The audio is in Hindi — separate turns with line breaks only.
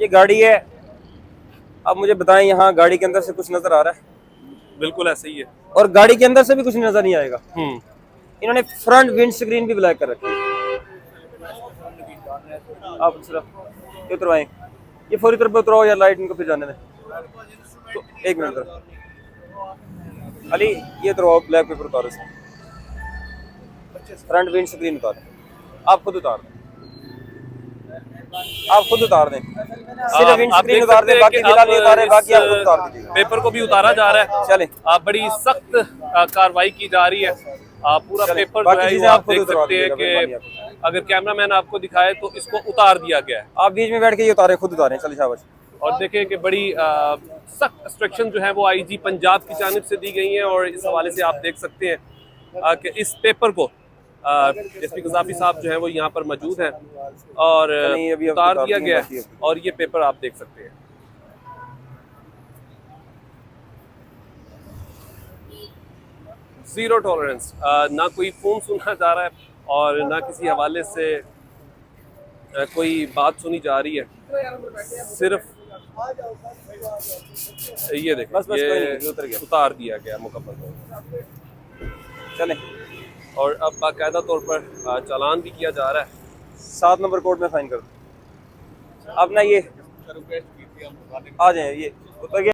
ये गाड़ी है। अब मुझे बताएं, यहाँ गाड़ी के अंदर से कुछ नजर आ रहा है?
बिल्कुल ऐसे ही है।
और गाड़ी के अंदर से भी कुछ नजर नहीं आएगा।
हम्म।
इन्होंने फ्रंट विंड स्क्रीन भी ब्लैक कर रखी है। आप ये उतरवाएं, ये फौरी तौर पर उतराओ यार, लाइट इनको फिर जाने दें। तो एक मिनट सर, अली ये उतरवाओ, ब्लैक पेपर उतारो इसमें, फ्रंट विंड स्क्रीन उतार, आप खुद उतार दें, आप खुद उतार दें, सिर्फ विंड
आप
स्क्रीन
देख
उतार
सकते
दें,
हैं कि
बाकी जिला नहीं उतारे, बाकी आप खुद उतार
अब
दीजिएगा।
पेपर को भी उतारा जा रहा है।
चलें,
बड़ी सख्त कार्रवाई की जा रही है। पूरा
चलें,
पेपर जो
बाकी
है
चीजें
वो
आप
आप
खुद
देख
उतरवा
सकते हैं
दीजिएगा, मेहरबानी
कि
आपकी।
अगर कैमरामैन आपको दिखाए तो इसको उतार दिया गया है।
आप बीच में बैठ के ये उतारें, खुद उतारें, चलिए शाबाश।
और देखें कि बड़ी सख्त इंस्ट्रक्शन जो है वो आईजी पंजाब की जानिब से दी गई हैं। और इस हवाले से आप देख सकते हैं कि इस पेपर को एसपी कज़ाफ़ी साहब जो है वो यहाँ पर मौजूद हैं और
अभी
उतार दिया गया है। और ये पेपर आप देख सकते हैं। जीरो टॉलरेंस, ना कोई फ़ोन सुना जा रहा है और ना किसी हवाले से कोई बात सुनी जा रही है। सिर्फ ये देखें,
बस
ये
कोई नहीं, उतर गया।
उतार दिया गया मुकम्मल तौर पर।
चलें,
और अब बाकायदा तौर पर चालान भी किया जा रहा है।
7 नंबर कोड में फाइन कर दो। अब ना ये आ जाए, ये उतर गया।